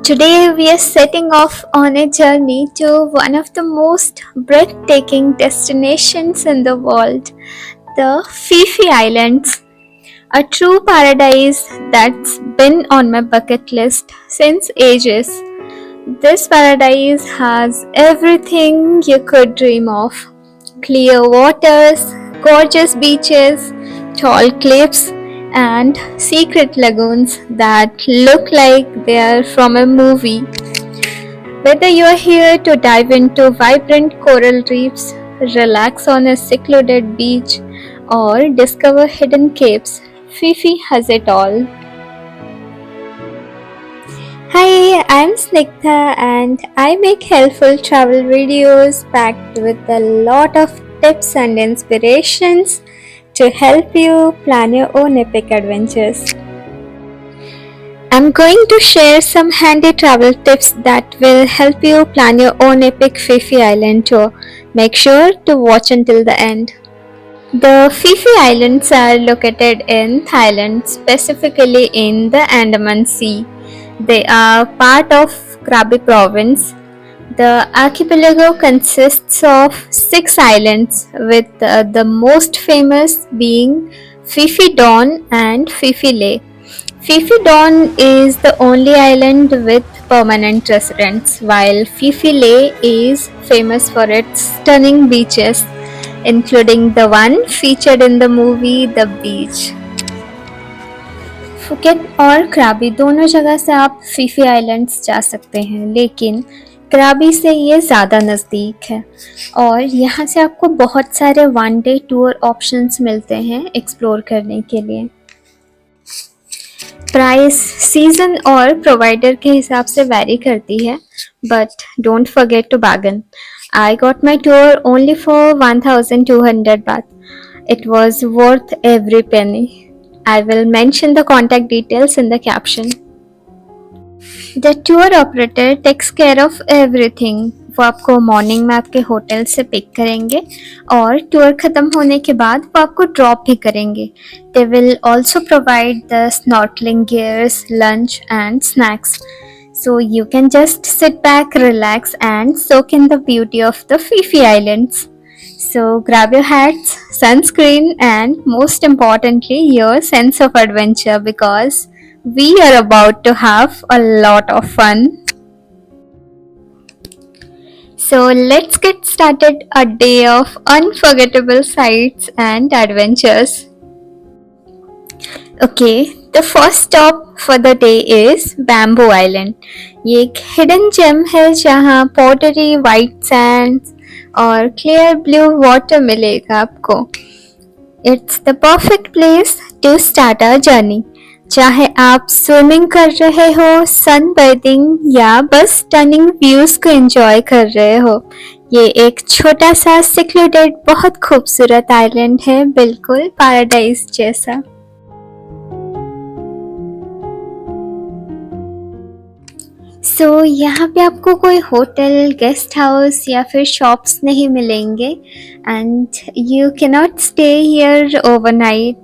Today we are setting off on a journey to one of the most breathtaking destinations in the world, the Fifi Islands, a true paradise that's been on my bucket list since ages. This paradise has everything you could dream of: clear waters, gorgeous beaches, tall cliffs, and secret lagoons that look like they are from a movie. Whether you are here to dive into vibrant coral reefs, relax on a secluded beach, or discover hidden caves, Fifi has it all. Hi, I'm Snigdha and I make helpful travel videos packed with a lot of tips and inspirations to help you plan your own epic adventures. I'm going to share some handy travel tips that will help you plan your own epic Fifi Island tour. Make sure to watch until the end. The Fifi Islands are located in Thailand, specifically in the Andaman Sea. They are part of Krabi province. The archipelago consists of 6 islands, with the most famous being Phi Don and Phi Lay. Phi Don is the only island with permanent residents, while Phi Lay is famous for its stunning beaches, including the one featured in the movie The Beach. Phuket और क्राबी दोनों जगह से आप Phi Phi islands जा सकते हैं, लेकिन क्राबी से ये ज़्यादा नज़दीक है और यहाँ से आपको बहुत सारे वन डे टूर ऑप्शंस मिलते हैं एक्सप्लोर करने के लिए। प्राइस सीज़न और प्रोवाइडर के हिसाब से वैरी करती है, but don't forget to bargain. I got my tour only for 1200 baht. It was worth every penny. I will mention the contact details in the caption. The tour operator takes care of everything. वो आपको morning में आपके hotel से pick करेंगे और tour ख़त्म होने के बाद वो आपको ड्रॉप भी करेंगे. They will also provide the snorkeling gears, lunch and snacks. So you can just sit back, relax and soak in the beauty of the Fifi Islands. So grab your hats, sunscreen, and most importantly, your sense of adventure because we are about to have a lot of fun. So let's get started a day of unforgettable sights and adventures. Okay, the first stop for the day is Bamboo Island. ये एक hidden gem है जहाँ pottery, white sands और clear blue water मिलेगा आपको. It's the perfect place to start our journey. चाहे आप swimming कर रहे हो, सन बाथिंग या बस स्टनिंग व्यूज को एंजॉय कर रहे हो, ये एक छोटा सा सिक्लूडेड बहुत खूबसूरत आइलैंड है, बिल्कुल पैराडाइज जैसा. सो यहाँ पे आपको कोई होटल, गेस्ट हाउस या फिर शॉप्स नहीं मिलेंगे and you can not stay here overnight.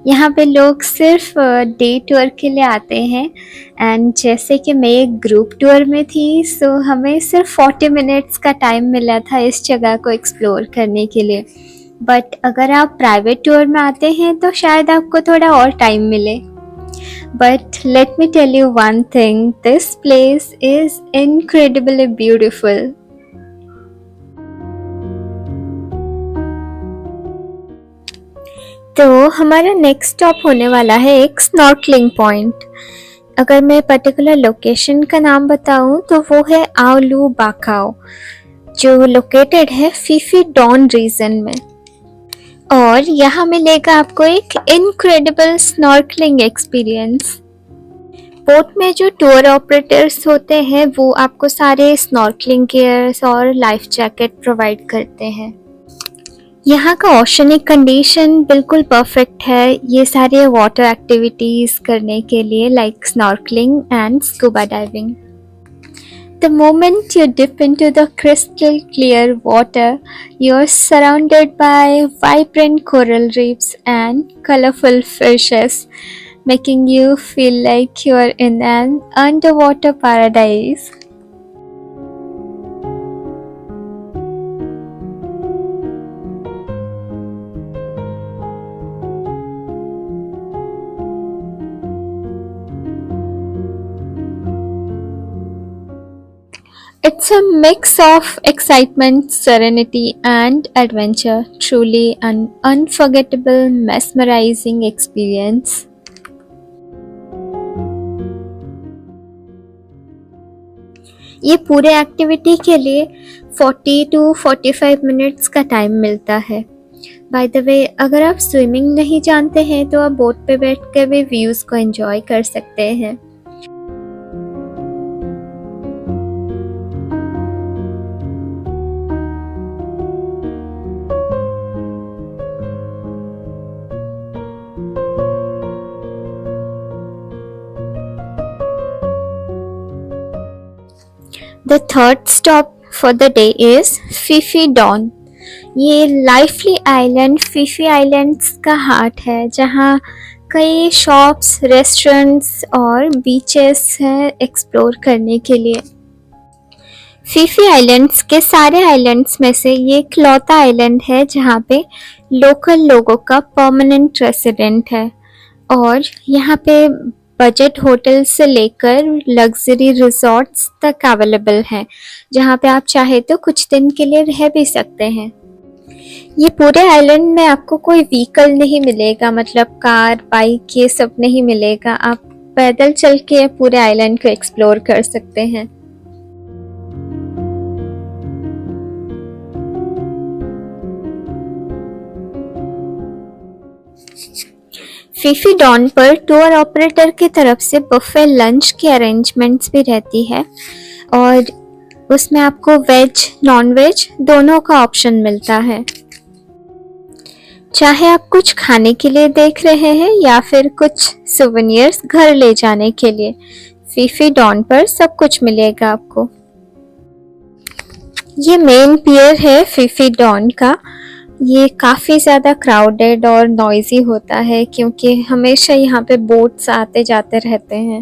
यहाँ पे लोग सिर्फ डे टूर के लिए आते हैं एंड जैसे कि मैं एक ग्रुप टूर में थी, सो हमें सिर्फ 40 मिनट्स का टाइम मिला था इस जगह को एक्सप्लोर करने के लिए. बट अगर आप प्राइवेट टूर में आते हैं तो शायद आपको थोड़ा और टाइम मिले. But let me tell you one thing, this place is incredibly beautiful. तो हमारा नेक्स्ट स्टॉप होने वाला है एक स्नॉर्कलिंग पॉइंट. अगर मैं पर्टिकुलर लोकेशन का नाम बताऊं तो वो है आवलू बाकाओ, जो लोकेटेड है फीफी डॉन रीजन में. और यहाँ मिलेगा आपको एक इनक्रेडिबल स्नॉर्कलिंग एक्सपीरियंस. बोट में जो टूर ऑपरेटर्स होते हैं वो आपको सारे स्नॉर्कलिंग गियर्स और लाइफ जैकेट प्रोवाइड करते हैं. यहाँ का ओशनिक कंडीशन बिल्कुल परफेक्ट है ये सारे वाटर एक्टिविटीज़ करने के लिए, like snorkelling and scuba diving. The moment you dip into the crystal clear water, you're surrounded by vibrant coral reefs and colorful fishes. making you feel like you're in an underwater paradise. It's a mix of excitement, serenity, and adventure. Truly an unforgettable, mesmerizing experience. ये पूरे activity के लिए 40 to 45 minutes का time मिलता है। By the way, अगर आप swimming नहीं जानते हैं तो आप बोट पे बैठ कर भी व्यूज़ को एंजॉय कर सकते हैं। The third stop for the day is Phi Don. ये लाइफली आइलैंड फिफी आइलैंड्स का हार्ट है, जहाँ कई शॉप्स, रेस्टोरेंट्स और बीचेस हैं एक्सप्लोर करने के लिए। फिफी आइलैंड्स के सारे आइलैंड्स में से ये इकलौता आइलैंड है जहाँ पे लोकल लोगों का परमानेंट रेसिडेंट है, और यहाँ पे बजट होटल से लेकर लग्जरी रिजॉर्ट्स तक अवेलेबल हैं, जहाँ पे आप चाहे तो कुछ दिन के लिए रह भी सकते हैं। ये पूरे आइलैंड में आपको कोई व्हीकल नहीं मिलेगा, मतलब कार, बाइक ये सब नहीं मिलेगा। आप पैदल चल के पूरे आइलैंड को एक्सप्लोर कर सकते हैं। फिफी डॉन पर टूर ऑपरेटर की तरफ से बुफे लंच की अरेंजमेंट्स भी रहती है, और उसमें आपको वेज, नॉन वेज दोनों का ऑप्शन मिलता है। चाहे आप कुछ खाने के लिए देख रहे हैं या फिर कुछ सुवेनियर्स घर ले जाने के लिए, फिफी डॉन पर सब कुछ मिलेगा आपको। ये मेन पियर है फिफी डॉन का। ये काफ़ी ज़्यादा क्राउडेड और नॉइजी होता है क्योंकि हमेशा यहाँ पे बोट्स आते जाते रहते हैं।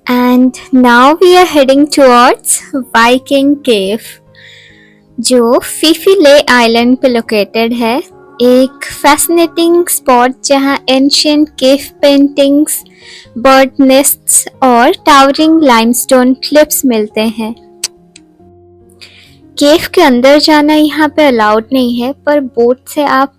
And now we are heading towards Viking केव, जो फिफी ले आइलैंड पे लोकेटेड है। एक फैसिनेटिंग स्पॉट जहां ancient cave paintings, bird nests और टावरिंग लाइमस्टोन क्लिप्स मिलते हैं। केव के अंदर जाना यहाँ पे अलाउड नहीं है, पर बोट से आप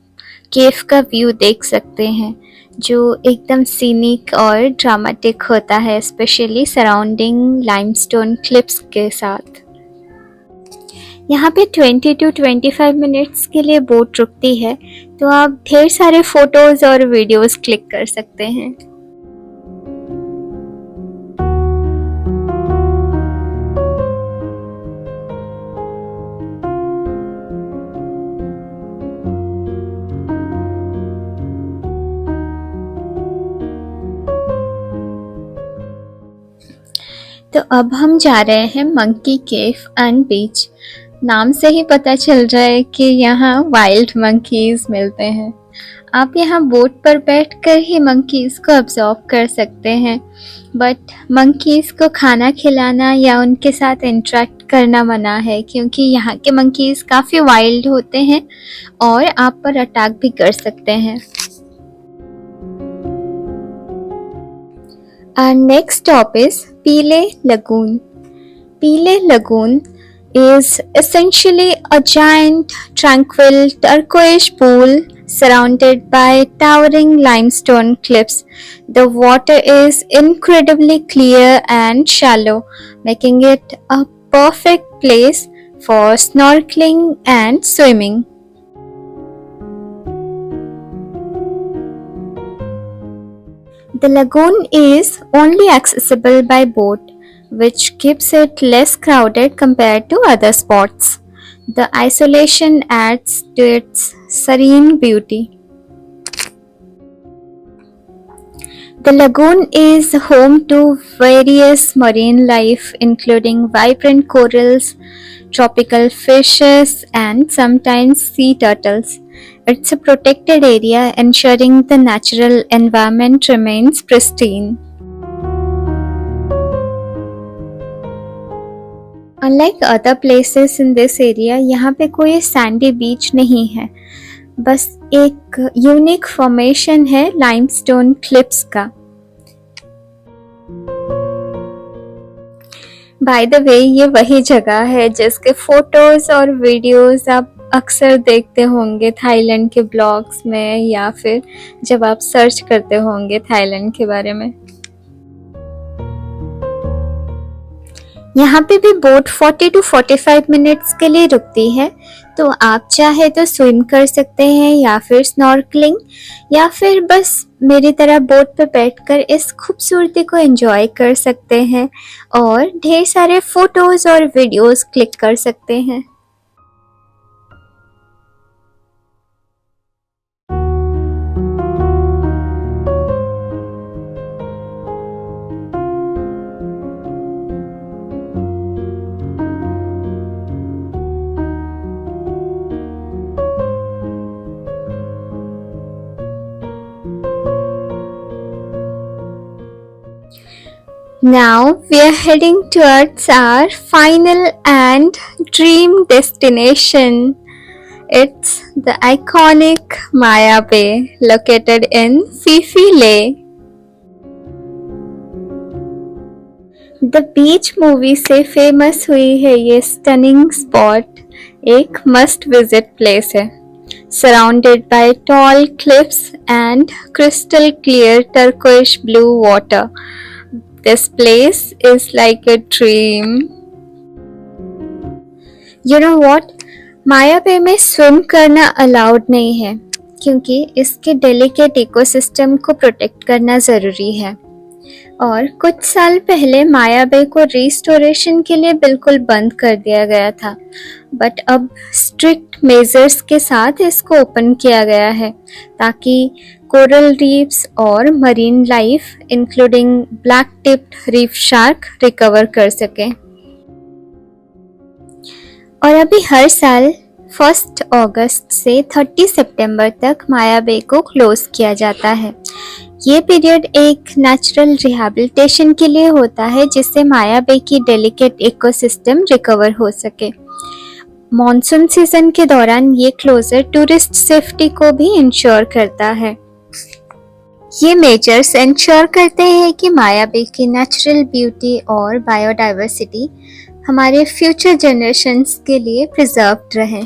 केव का व्यू देख सकते हैं, जो एकदम सीनिक और ड्रामेटिक होता है, स्पेशली सराउंडिंग लाइमस्टोन क्लिप्स के साथ। यहाँ पे 20 टू 25 मिनट्स के लिए बोट रुकती है, तो आप ढेर सारे फोटोज और वीडियोस क्लिक कर सकते हैं। तो अब हम जा रहे हैं मंकी केव एंड बीच। नाम से ही पता चल रहा है कि यहाँ वाइल्ड मंकीज मिलते हैं। आप यहाँ बोट पर बैठकर ही मंकीज को ऑब्जर्व कर सकते हैं, बट मंकीज को खाना खिलाना या उनके साथ इंटरेक्ट करना मना है, क्योंकि यहाँ के मंकीज काफ़ी वाइल्ड होते हैं और आप पर अटैक भी कर सकते हैं। Our next stop is Pile Lagoon. Pile Lagoon is essentially a giant, tranquil, turquoise pool surrounded by towering limestone cliffs. The water is incredibly clear and shallow, making it a perfect place for snorkeling and swimming. The lagoon is only accessible by boat, which keeps it less crowded compared to other spots. The isolation adds to its serene beauty. The lagoon is home to various marine life, including vibrant corals, tropical fishes, and sometimes sea turtles. It's a protected area, ensuring the natural environment remains pristine. Unlike other places in this area, यहाँ पे कोई Sandy बीच नहीं है, बस एक unique formation है limestone clips का। By the way, ये वही जगह है जिसके फोटोज और वीडियोस आप अक्सर देखते होंगे थाईलैंड के ब्लॉग्स में, या फिर जब आप सर्च करते होंगे थाईलैंड के बारे में। यहाँ पे भी बोट 40 to 45 मिनट्स के लिए रुकती है, तो आप चाहे तो स्विम कर सकते हैं या फिर स्नॉर्कलिंग, या फिर बस मेरी तरह बोट पे बैठकर इस खूबसूरती को एंजॉय कर सकते हैं और ढेर सारे फोटोज और वीडियोस क्लिक कर सकते हैं। Now we are heading towards our final and dream destination. It's the iconic Maya Bay located in Phi Phi Lay. The Beach movie से फेमस हुई है ये स्टनिंग स्पॉट, एक मस्ट विजिट प्लेस है। Surrounded by tall cliffs and crystal clear turquoise blue water, this place is like a dream. You know what? माया बे में swim करना allowed नहीं है, क्योंकि इसके डेलिकेट इकोसिस्टम को प्रोटेक्ट करना ज़रूरी है। और कुछ साल पहले माया बे को रिस्टोरेशन के लिए बिल्कुल बंद कर दिया गया था, बट अब स्ट्रिक्ट मेजर्स के साथ इसको ओपन किया गया है ताकि कोरल रीफ्स और marine life including black tipped reef shark recover कर सके। और अभी हर साल 1 अगस्त से 30 सितंबर तक माया बे को क्लोज किया जाता है। ये पीरियड एक नेचुरल रिहैबिलिटेशन के लिए होता है, जिससे माया बे की डेलिकेट इकोसिस्टम रिकवर हो सके। मॉनसून सीजन के दौरान ये क्लोजर टूरिस्ट सेफ्टी को भी इंश्योर करता है। ये मेजर्स इंश्योर करते हैं कि माया बे की नेचुरल ब्यूटी और बायोडाइवर्सिटी हमारे फ्यूचर जनरेशन्स के लिए प्रिजर्व्ड रहे।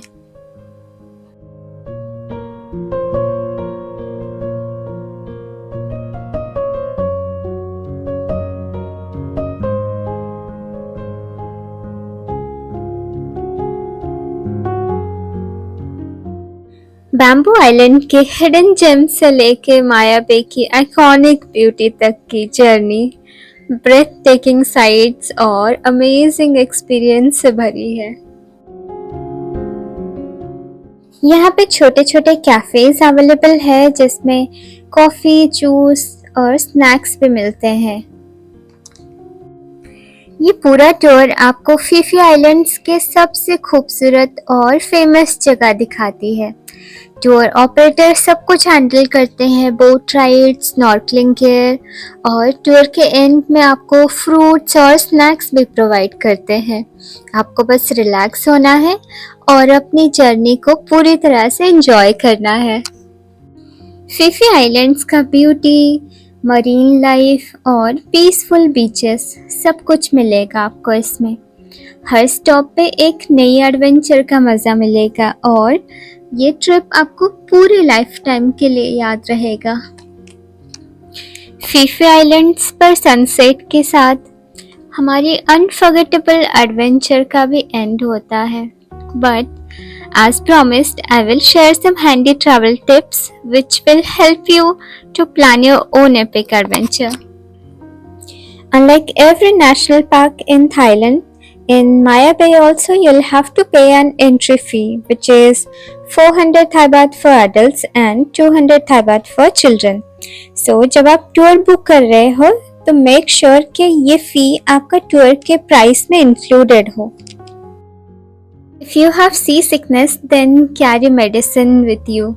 बैम्बू आइलैंड के हिडन जेम से लेके माया बे की आइकॉनिक ब्यूटी तक की जर्नी ब्रेथ टेकिंग साइट्स और अमेजिंग एक्सपीरियंस से भरी है। यहाँ पे छोटे छोटे कैफेज अवेलेबल है, जिसमें कॉफ़ी, जूस और स्नैक्स भी मिलते हैं। ये पूरा टूर आपको फी फी आइलैंड्स के सबसे खूबसूरत और फेमस जगह दिखाती है। टूर ऑपरेटर सब कुछ हैंडल करते हैं, बोट राइड, स्नॉर्कलिंग केयर, और टूर के एंड में आपको फ्रूट्स और स्नैक्स भी प्रोवाइड करते हैं। आपको बस रिलैक्स होना है और अपनी जर्नी को पूरी तरह से एंजॉय करना है। फी फी आइलैंड्स का ब्यूटी, मरीन लाइफ और पीसफुल बीचेस सब कुछ मिलेगा आपको इसमें। हर स्टॉप पे एक नई एडवेंचर का मज़ा मिलेगा और ये ट्रिप आपको पूरी लाइफ टाइम के लिए याद रहेगा। फी फी आइलैंड्स पर सनसेट के साथ हमारी अनफॉरगेटेबल एडवेंचर का भी एंड होता है। But as promised, I will share some handy travel tips which will help you to plan your own epic adventure. Unlike every national park in Thailand, in Maya Bay also you'll have to pay an entry fee, which is 400 Thai baht for adults and 200 Thai baht for children. सो जब आप tour book कर रहे हो तो make sure कि ये फ़ी आपका tour के प्राइस में इंक्लूडेड हो। If you have sea sickness then carry medicine with you,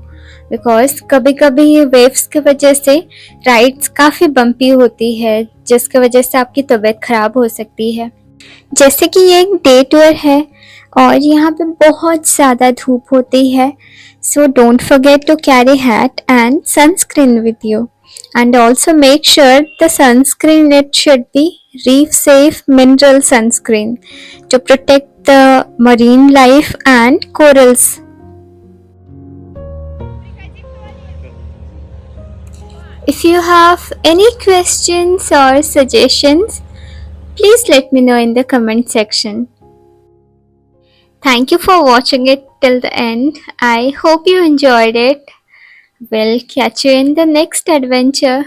because कभी कभी वेव्स की वजह से राइड्स काफ़ी बम्पी होती है, जिसकी वजह से आपकी तबीयत ख़राब हो सकती है। जैसे कि ये एक डे टूर है और यहाँ पे बहुत ज़्यादा धूप होती है, so don't forget to carry hat and sunscreen with you, and also make sure the sunscreen it should be reef safe mineral sunscreen to protect the marine life and corals. If you have any questions or suggestions, please let me know in the comment section. Thank you for watching it till the end. I hope you enjoyed it. We'll catch you in the next adventure.